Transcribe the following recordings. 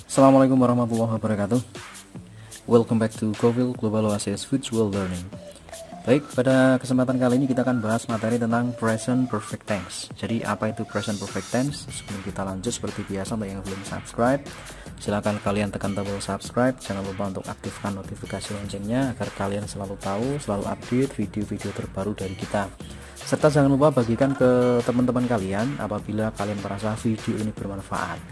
Assalamualaikum warahmatullahi wabarakatuh. Welcome back to Govil Global Oasis Virtual Learning. Baik, pada kesempatan kali ini kita akan bahas materi tentang present perfect tense. Jadi apa itu present perfect tense? Sebelum kita lanjut, seperti biasa untuk yang belum subscribe, silakan kalian tekan tombol subscribe. Jangan lupa untuk aktifkan notifikasi loncengnya agar kalian selalu tahu, selalu update video-video terbaru dari kita. Serta jangan lupa bagikan ke teman-teman kalian apabila kalian merasa video ini bermanfaat.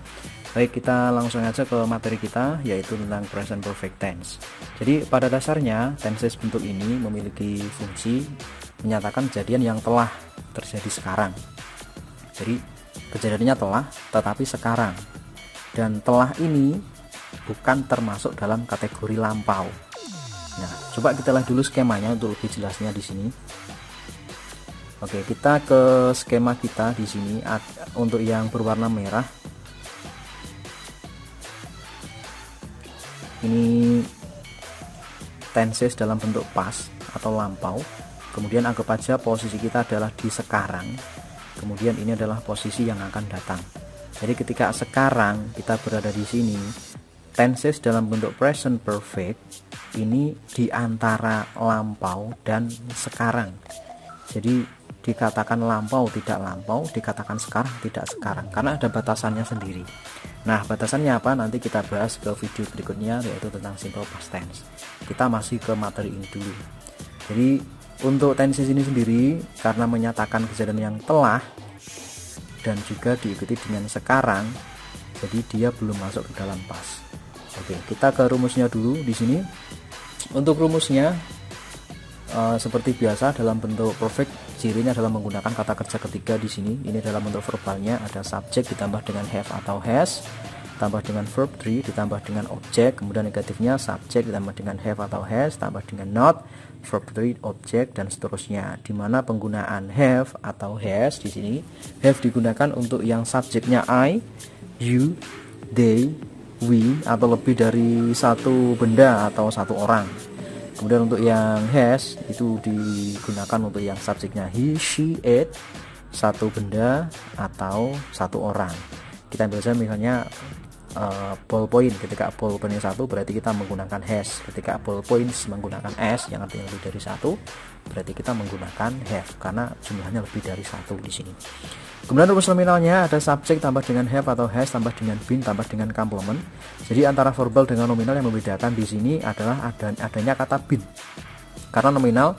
Baik, kita langsung aja ke materi kita, yaitu tentang present perfect tense. Jadi pada dasarnya tenses bentuk ini memiliki fungsi menyatakan kejadian yang telah terjadi sekarang. Jadi kejadiannya telah tetapi sekarang, dan telah ini bukan termasuk dalam kategori lampau. Nah, coba kita lihat dulu skemanya untuk lebih jelasnya di sini. Oke, kita ke skema kita di sini. Untuk yang berwarna merah, ini tenses dalam bentuk past atau lampau. Kemudian anggap aja posisi kita adalah di sekarang. Kemudian ini adalah posisi yang akan datang. Jadi ketika sekarang kita berada di sini, tenses dalam bentuk present perfect ini di antara lampau dan sekarang. Jadi dikatakan lampau tidak lampau, dikatakan sekarang tidak sekarang, karena ada batasannya sendiri. Nah, batasannya apa? Nanti kita bahas ke video berikutnya, yaitu tentang simple past tense. Kita masih ke materi ini dulu. Jadi untuk tenses ini sendiri, karena menyatakan kejadian yang telah dan juga diikuti dengan sekarang, jadi dia belum masuk ke dalam past. Oke, kita ke rumusnya dulu di sini. Untuk rumusnya seperti biasa dalam bentuk perfect, cirinya adalah menggunakan kata kerja ketiga di sini. Ini dalam bentuk verbalnya ada subjek ditambah dengan have atau has, tambah dengan verb 3 ditambah dengan objek. Kemudian negatifnya subjek ditambah dengan have atau has, tambah dengan not, verb 3, objek, dan seterusnya. Dimana penggunaan have atau has di sini, have digunakan untuk yang subjeknya I, you, they, we, atau lebih dari satu benda atau satu orang. Kemudian untuk yang has itu digunakan untuk yang subjeknya he, she, it, satu benda atau satu orang. Kita ambil saja misalnya ballpoint. Ketika ballpointnya satu berarti kita menggunakan has. Ketika ballpoints menggunakan s yang artinya lebih dari satu, berarti kita menggunakan have karena jumlahnya lebih dari satu di sini. Kemudian rumus nominalnya ada subjek tambah dengan have atau has tambah dengan been tambah dengan complement. Jadi antara verbal dengan nominal yang membedakan di sini adalah adanya kata been. Karena nominal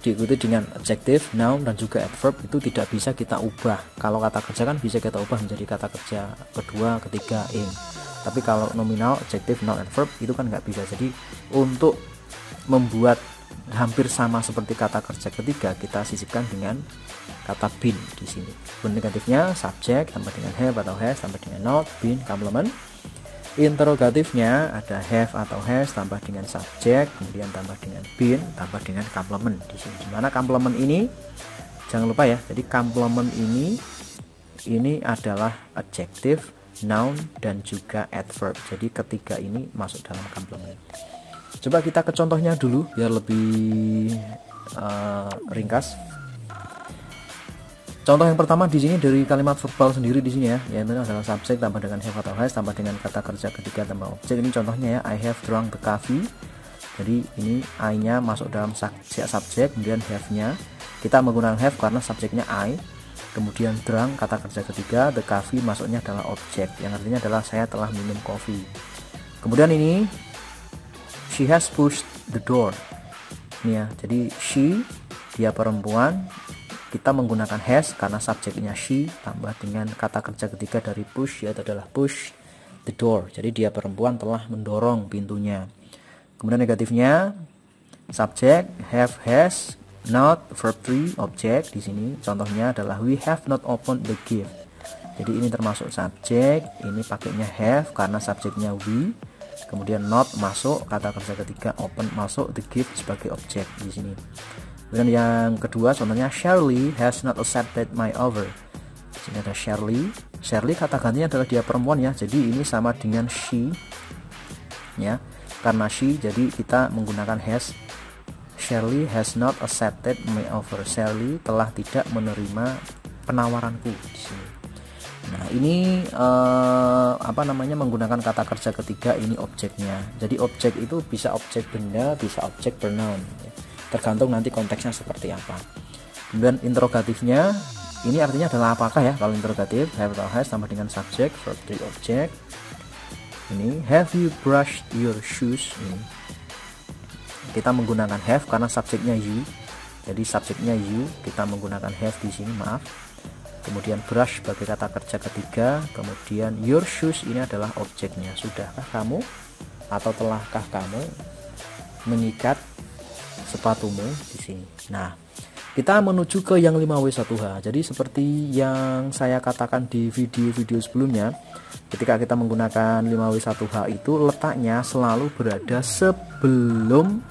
diikuti dengan adjective, noun, dan juga adverb itu tidak bisa kita ubah. Kalau kata kerja kan bisa kita ubah menjadi kata kerja kedua, ketiga, in. Tapi kalau nominal, adjective, noun, adverb itu kan nggak bisa. Jadi untuk membuat hampir sama seperti kata kerja ketiga, kita sisipkan dengan kata been di sini. Bentuk negatifnya subjek tambah dengan have atau has tambah dengan not, been, complement. Interrogatifnya ada have atau has tambah dengan subjek, kemudian tambah dengan been tambah dengan complement di sini. Dimana complement ini jangan lupa ya. Jadi complement ini adalah adjective, noun, dan juga adverb. Jadi ketiga ini masuk dalam complement. Coba kita ke contohnya dulu biar lebih ringkas. Contoh yang pertama di sini dari kalimat verbal sendiri di sini ya, yaitu adalah subjek tambah dengan have atau has tambah dengan kata kerja ketiga tambah objek. Ini contohnya ya, I have drunk the coffee. Jadi ini I-nya masuk dalam subjek, kemudian have-nya kita menggunakan have karena subjeknya I. Kemudian drunk kata kerja ketiga, the coffee masuknya adalah objek, yang artinya adalah saya telah minum kopi. Kemudian ini she has pushed the door. Ini ya, jadi she dia perempuan. Kita menggunakan has karena subjeknya she tambah dengan kata kerja ketiga dari push, yaitu adalah push the door. Jadi dia perempuan telah mendorong pintunya. Kemudian negatifnya subjek have, has, not, verb 3, objek. Di sini contohnya adalah we have not opened the gift. Jadi ini termasuk subjek, ini pakainya have karena subjeknya we. Kemudian not masuk kata kerja ketiga, open masuk, the gift sebagai objek di sini. Dan yang kedua contohnya Shirley has not accepted my offer. Di sini ada Shirley. Shirley kata gantinya adalah dia perempuan ya. Jadi ini sama dengan she ya. Karena she jadi kita menggunakan has. Shirley has not accepted my offer. Shirley telah tidak menerima penawaranku di sini. Nah ini apa namanya, menggunakan kata kerja ketiga, ini objeknya. Jadi objek itu bisa objek benda, bisa objek pronoun ya. Tergantung nanti konteksnya seperti apa. Kemudian interrogatifnya ini artinya adalah apakah ya. Kalau interrogatif have atau has tambah dengan subjek, verb 3 objek. Ini have you brushed your shoes. Ini kita menggunakan have karena subjeknya you. Jadi subjeknya you, kita menggunakan have di sini, maaf. Kemudian brush sebagai kata kerja ketiga. Kemudian your shoes ini adalah objeknya. Sudahkah kamu atau telahkah kamu mengikat sepatumu di sini. Nah, kita menuju ke yang 5W1H. Jadi seperti yang saya katakan di video-video sebelumnya, ketika kita menggunakan 5W1H itu letaknya selalu berada sebelum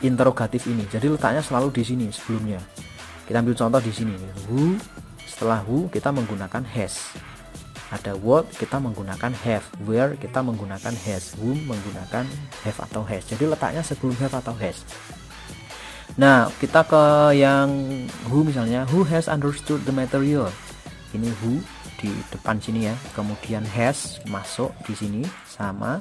interrogatif ini. Jadi letaknya selalu di sini sebelumnya. Kita ambil contoh di sini. Who, setelah who kita menggunakan has. Ada what, kita menggunakan have. Where, kita menggunakan has. Whom menggunakan have atau has. Jadi letaknya sebelum have atau has. Nah, kita ke yang who misalnya. Who has understood the material? Ini who di depan sini ya. Kemudian has masuk di sini sama.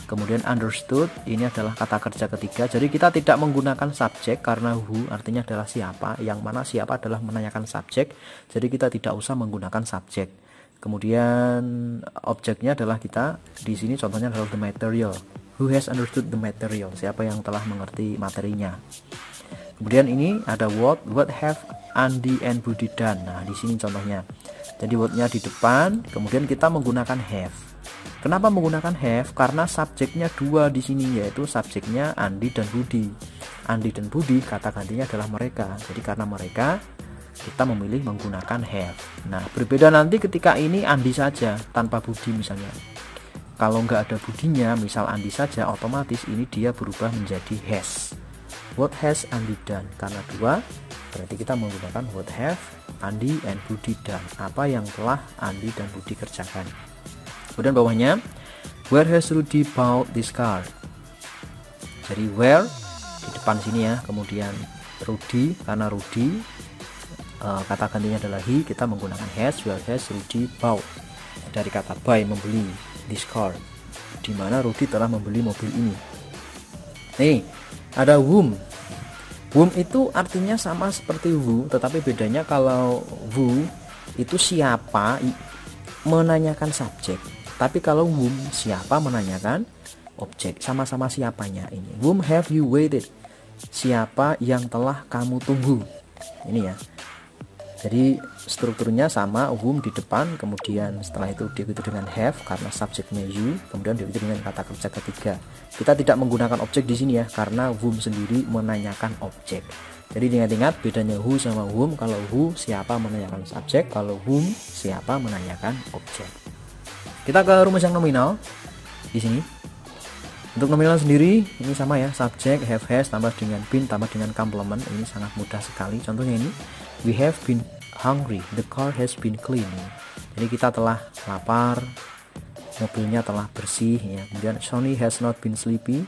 Kemudian understood ini adalah kata kerja ketiga. Jadi kita tidak menggunakan subjek karena who artinya adalah siapa. Yang mana siapa adalah menanyakan subjek. Jadi kita tidak usah menggunakan subjek. Kemudian objeknya adalah kita di sini contohnya adalah the material. Who has understood the material? Siapa yang telah mengerti materinya? Kemudian ini ada what have Andi and Budi done. Nah, di sini contohnya. Jadi what-nya di depan, kemudian kita menggunakan have. Kenapa menggunakan have? Karena subjeknya dua di sini, yaitu subjeknya Andi dan Budi. Andi dan Budi kata gantinya adalah mereka. Jadi karena mereka kita memilih menggunakan have. Nah, berbeda nanti ketika ini Andi saja tanpa Budi misalnya. Kalau nggak ada Budinya, misal Andi saja, otomatis ini dia berubah menjadi has. What has Andi done? Karena dua, berarti kita menggunakan what have Andi and Budi done. Apa yang telah Andi dan Budi kerjakan. Kemudian bawahnya, where has Rudy bought this car? Jadi where di depan sini ya. Kemudian Rudy, karena Rudy kata gantinya adalah he, kita menggunakan has. Where has Rudy bought? Dari kata buy, membeli, this car, dimana Rudy telah membeli mobil ini. Nih ada whom. Whom itu artinya sama seperti who, tetapi bedanya kalau who itu siapa menanyakan subjek, tapi kalau whom siapa menanyakan objek. Sama-sama siapanya ini. Whom have you waited? Siapa yang telah kamu tunggu? Ini ya. Jadi strukturnya sama, whom di depan, kemudian setelah itu diikuti dengan have karena subjeknya you, kemudian diikuti dengan kata kerja ketiga. Kita tidak menggunakan objek di sini ya, karena whom sendiri menanyakan objek. Jadi ingat-ingat bedanya who sama whom. Kalau who siapa menanyakan subjek, kalau whom siapa menanyakan objek. Kita ke rumus yang nominal di sini. Untuk nominal sendiri ini sama ya, subjek have has tambah dengan been tambah dengan complement. Ini sangat mudah sekali. Contohnya ini, we have been hungry, the car has been clean. Jadi kita telah lapar, mobilnya telah bersih ya. Kemudian Sony has not been sleepy,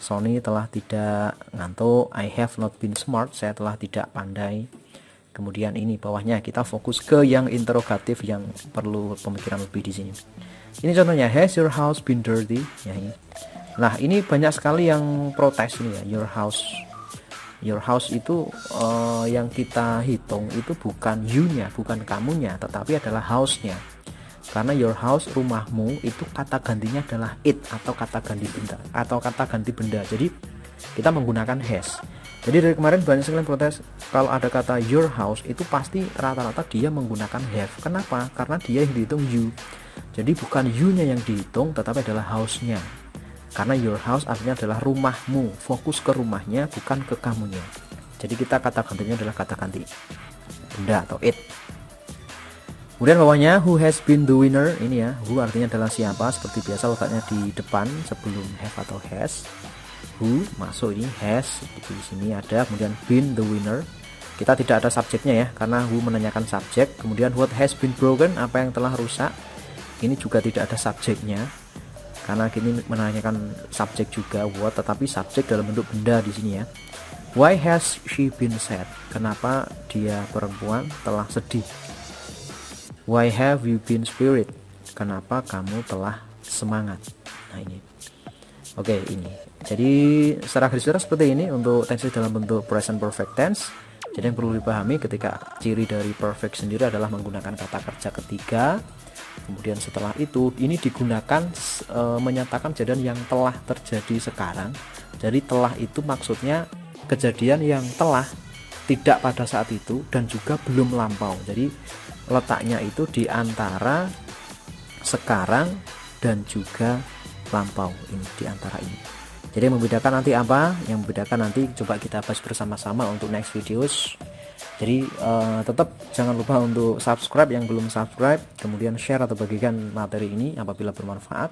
Sony telah tidak ngantuk. I have not been smart, saya telah tidak pandai. Kemudian ini bawahnya kita fokus ke yang interrogatif yang perlu pemikiran lebih di sini. Ini contohnya, has your house been dirty? Ya ini. Nah ini banyak sekali yang protes ini ya, your house. Your house itu yang kita hitung itu bukan you-nya, bukan kamunya, tetapi adalah house-nya. Karena your house, rumahmu, itu kata gantinya adalah it atau kata ganti benda. Jadi kita menggunakan has. Jadi dari kemarin banyak sekali protes kalau ada kata your house itu pasti rata-rata dia menggunakan have. Kenapa? Karena dia yang dihitung you. Jadi bukan you-nya yang dihitung, tetapi adalah house-nya. Karena your house artinya adalah rumahmu, fokus ke rumahnya bukan ke kamunya. Jadi kita kata gantinya adalah kata ganti benda atau it. Kemudian bawahnya who has been the winner. Ini ya, who artinya adalah siapa, seperti biasa letaknya di depan sebelum have atau has. Who masuk, ini has di sini ada, kemudian been the winner. Kita tidak ada subjeknya ya, karena who menanyakan subjek. Kemudian what has been broken, apa yang telah rusak. Ini juga tidak ada subjeknya, karena ini menanyakan subjek juga what, tetapi subjek dalam bentuk benda di sini ya. Why has she been sad? Kenapa dia perempuan telah sedih? Why have you been spirit? Kenapa kamu telah semangat? Nah ini. Oke, ini. Jadi secara garis besar seperti ini untuk tenses dalam bentuk present perfect tense. Jadi yang perlu dipahami ketika ciri dari perfect sendiri adalah menggunakan kata kerja ketiga. Kemudian setelah itu ini digunakan menyatakan kejadian yang telah terjadi sekarang. Jadi telah itu maksudnya kejadian yang telah, tidak pada saat itu, dan juga belum lampau. Jadi letaknya itu di antara sekarang dan juga lampau, ini di antara ini. Jadi yang membedakan nanti apa? Yang membedakan nanti coba kita bahas bersama-sama untuk next videos. Jadi tetap jangan lupa untuk subscribe yang belum subscribe, kemudian share atau bagikan materi ini apabila bermanfaat.